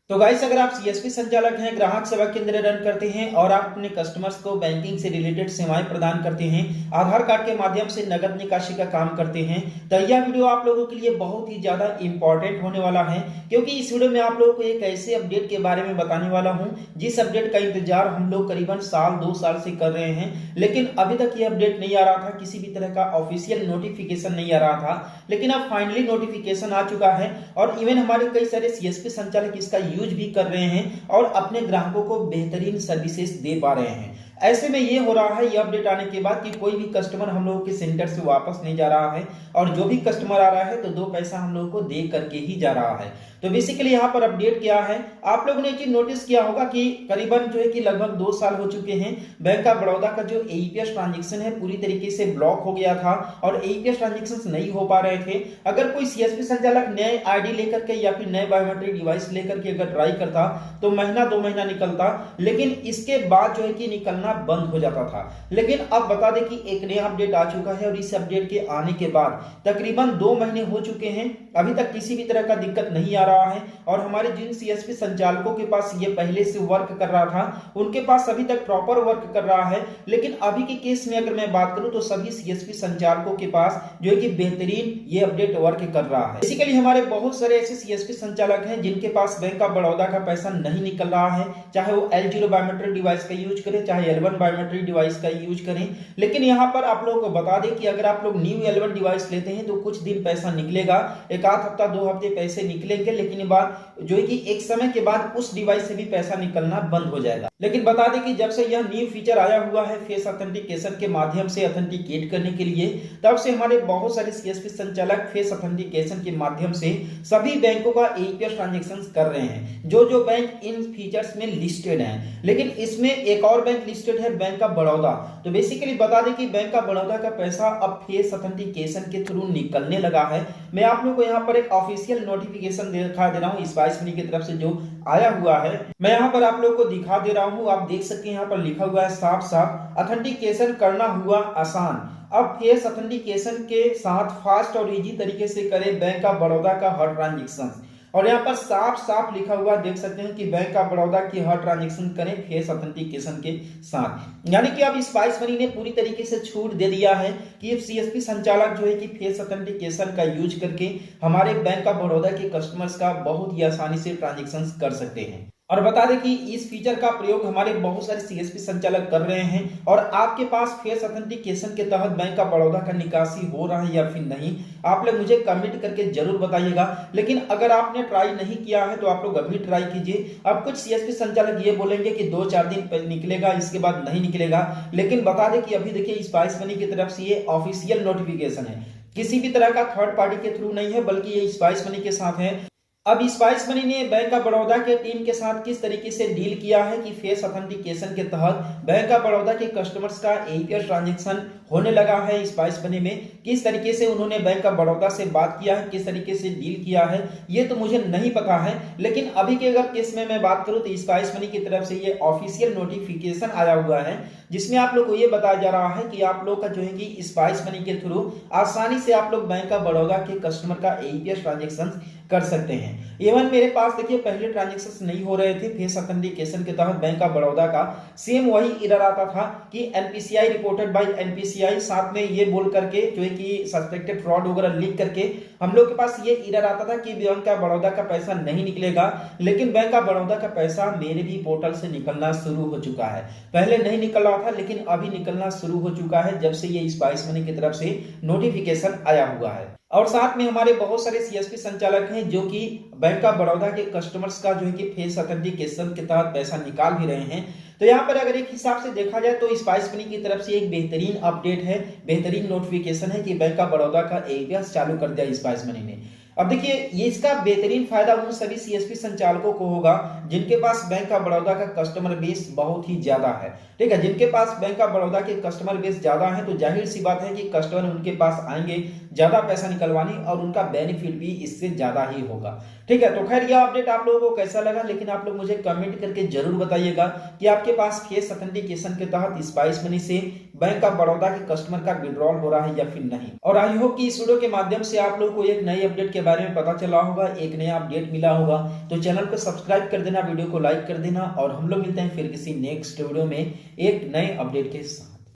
तो गाइस, अगर आप सीएसपी संचालक हैं, ग्राहक सेवा केंद्र रन करते हैं और आप अपने कस्टमर्स को बैंकिंग से रिलेटेड सेवाएं प्रदान करते हैं, आधार कार्ड के माध्यम से नगद निकासी का काम करते हैं, तो यह वीडियो आप लोगों के लिए बहुत ही ज्यादा इंपॉर्टेंट होने वाला है। क्योंकि इस वीडियो में आप लोगों को एक ऐसे अपडेट के बारे में बताने वाला हूं जिस अपडेट का इंतजार हम लोग करीबन साल 2 साल से कर रहे हैं, लेकिन अभी तक ये अपडेट नहीं आ रहा था, किसी भी तरह का ऑफिशियल नोटिफिकेशन नहीं आ रहा था। लेकिन अब फाइनली नोटिफिकेशन आ चुका है और इवन हमारे कई सारे सीएसपी संचालक इसका यूज भी कर रहे हैं और अपने ग्राहकों को बेहतरीन सर्विसेज दे पा रहे हैं। ऐसे में ये हो रहा है, ये अपडेट आने के बाद, कि कोई भी कस्टमर हम लोगों के सेंटर से वापस नहीं जा रहा है और जो भी कस्टमर आ रहा है तो 2 पैसा हम लोगों को दे करके ही जा रहा है। तो बेसिकली यहाँ पर अपडेट क्या है, आप लोगों ने एक चीज नोटिस किया होगा कि करीबन जो है कि लगभग 2 साल हो चुके हैं, बैंक ऑफ बड़ौदा का जो एईपीएस ट्रांजैक्शन है पूरी तरीके से ब्लॉक हो गया था और एईपीएस ट्रांजैक्शन नहीं हो पा रहे थे। अगर कोई सीएसपी संचालक नए आईडी लेकर के या फिर नए बायोमेट्रिक डिवाइस लेकर के अगर ट्राई करता तो महीना 2 महीना निकलता, लेकिन इसके बाद जो है कि निकलना बंद हो जाता था। लेकिन अब बता दें कि एक नया अपडेट आ चुका है और इस अपडेट के आने के बाद तकरीबन 2 महीने हो चुके हैं, अभी तक किसी भी तरह का दिक्कत नहीं आ रहा है। और हमारे जिन सीएसपी संचालकों के पास ये पहले से वर्क कर रहा था उनके पास अभी तक प्रॉपर वर्क कर रहा है। लेकिन अभी के केस में अगर मैं बात करूं तो सभी सीएसपी संचालकों के पास जो है कि बेहतरीन ये अपडेट वर्क कर रहा है। बेसिकली हमारे बहुत सारे ऐसे सीएसपी संचालक हैं जिनके पास बैंक ऑफ बड़ौदा का पैसा नहीं निकल रहा है, चाहे वो L0 बायोमेट्रिक डिवाइस का यूज करें चाहे L1 बायोमेट्रिक डिवाइस का यूज करें। लेकिन यहाँ पर आप लोगों को बता दें कि अगर आप लोग न्यू L1 डिवाइस लेते हैं तो कुछ दिन पैसा निकलेगा, एक आध हफ्ता 2 हफ्ते पैसे निकलेंगे, लेकिन बात जो है कि एक समय के बाद उस डिवाइस से भी पैसा निकलना बंद हो जाएगा। लेकिन बता दें कि जब से यह न्यू फीचर आया हुआ है फेस ऑथेंटिकेशन के माध्यम से ऑथेंटिकेट करने के लिए, तब से हमारे बहुत सारे सीएसपी संचालक फेस ऑथेंटिकेशन के माध्यम से सभी बैंकों का एईपीएस ट्रांजैक्शन कर रहे हैं, जो जो बैंक इन फीचर्स में लिस्टेड हैं। लेकिन इसमें एक और बैंक लिस्टेड है, बैंक ऑफ बड़ौदा। तो बेसिकली बता दें कि बैंक ऑफ बड़ौदा का पैसा अब फेस ऑथेंटिकेशन के थ्रू निकलने लगा है। मैं आप लोगों को यहाँ पर एक ऑफिशियल नोटिफिकेशन दिखा दे रहा हूँ स्पाइस मनी की तरफ से जो आया हुआ है, मैं यहाँ पर आप लोगों को दिखा दे रहा हूँ। आप देख सकते हैं यहाँ पर लिखा हुआ है साफ साफ, ऑथेंटिकेशन करना हुआ आसान। अब फेस ऑथेंटिकेशन के साथ फास्ट और इजी तरीके से करें बैंक ऑफ बड़ौदा का हर ट्रांजेक्शन। और यहाँ पर साफ साफ लिखा हुआ देख सकते हैं कि बैंक ऑफ बड़ौदा की हर ट्रांजेक्शन करें फेस ऑथेंटिकेशन के साथ। यानी कि अब स्पाइस मनी ने पूरी तरीके से छूट दे दिया है कि सीएसपी संचालक जो है कि फेस ऑथेंटिकेशन का यूज करके हमारे बैंक ऑफ बड़ौदा के कस्टमर्स का बहुत ही आसानी से ट्रांजेक्शन कर सकते हैं। और बता दें कि इस फीचर का प्रयोग हमारे बहुत सारे सीएसपी संचालक कर रहे हैं। और आपके पास फेस ऑथेंटिकेशन के तहत बैंक ऑफ बड़ौदा का निकासी हो रहा है या फिर नहीं, आप लोग मुझे कमेंट करके जरूर बताइएगा। लेकिन अगर आपने ट्राई नहीं किया है तो आप लोग अभी ट्राई कीजिए। अब कुछ सीएसपी संचालक ये बोलेंगे कि 2-4 दिन निकलेगा, इसके बाद नहीं निकलेगा। लेकिन बता दें कि अभी देखिए स्पाइस मनी की तरफ से ये ऑफिशियल नोटिफिकेशन है, किसी भी तरह का थर्ड पार्टी के थ्रू नहीं है, बल्कि ये स्पाइस मनी के साथ है। अब स्पाइस मनी ने बैंक ऑफ बड़ौदा के टीम के साथ किस तरीके से डील किया है कि फेस ऑथेंटिकेशन के तहत बैंक ऑफ बड़ौदा के कस्टमर्स का एईपीएस ट्रांजैक्शन होने लगा है स्पाइस मनी में, किस तरीके से उन्होंने बैंक ऑफ बड़ौदा से बात किया है, किस तरीके से डील किया है, ये तो मुझे नहीं पता है। लेकिन अभी के अगर केस में मैं बात करूं तो स्पाइस मनी की तरफ से ये ऑफिशियल नोटिफिकेशन आया हुआ है, जिसमें आप लोग को ये बताया जा रहा है कि आप लोग का जो है कि स्पाइस मनी के थ्रू आसानी से आप लोग बैंक ऑफ बड़ौदा के कस्टमर का एईपीएस ट्रांजैक्शन कर सकते हैं। इवन मेरे पास देखिए पहले ट्रांजैक्शन नहीं हो रहे थे फेस ऑथेंटिकेशन के तहत बैंक ऑफ बड़ौदा का, सेम वही एरर आता था कि एनपीसीआई रिपोर्टेड बाय एनपीसीआई, साथ में ये बोल करके जो है कि सस्पेक्टेड फ्रॉड वगैरह लिख करके हम लोग के पास ये एरर आता था कि बैंक ऑफ बड़ौदा का पैसा नहीं निकलेगा। लेकिन बैंक ऑफ बड़ौदा का पैसा मेरे भी पोर्टल से निकलना शुरू हो चुका है। पहले नहीं निकल रहा था लेकिन अभी निकलना शुरू हो चुका है जब से ये स्पाइस मनी की तरफ से नोटिफिकेशन आया हुआ है। और साथ में हमारे बहुत सारे सीएसपी संचालक हैं जो कि बैंक ऑफ बड़ौदा के कस्टमर्स का जो है कि फेस ऑथेंटिकेशन के तहत पैसा निकाल भी रहे हैं। तो यहाँ पर अगर एक हिसाब से देखा जाए तो स्पाइस मनी की तरफ से एक बेहतरीन अपडेट है, बेहतरीन नोटिफिकेशन है कि बैंक ऑफ बड़ौदा का एईपीएस चालू कर दिया स्पाइस मनी ने। अब देखिए ये इसका बेहतरीन फायदा उन सभी सीएसपी संचालकों को होगा जिनके पास बैंक ऑफ बड़ौदा का कस्टमर बेस बहुत ही ज्यादा है। ठीक है, जिनके पास बैंक ऑफ बड़ौदा के कस्टमर बेस ज्यादा है तो जाहिर सी बात है कि कस्टमर उनके पास आएंगे, ज्यादा पैसा निकलवाने और उनका बेनिफिट भी इससे ज्यादा ही होगा। ठीक है, तो खैर यह अपडेट आप लोगों को कैसा लगा, लेकिन आप लोग मुझे कमेंट करके जरूर बताइएगा कि आपके पास फेस ऑथेंटिकेशन के तहत स्पाइस मनी से बैंक ऑफ बड़ौदा के कस्टमर का विड्रॉल हो रहा है या फिर नहीं। और आई होप कि इस वीडियो के माध्यम से आप लोगों को एक नई अपडेट के बारे में पता चला होगा, एक नया अपडेट मिला होगा। तो चैनल को सब्सक्राइब कर देना, वीडियो को लाइक कर देना और हम लोग मिलते हैं फिर किसी नेक्स्ट वीडियो में एक नए अपडेट के साथ।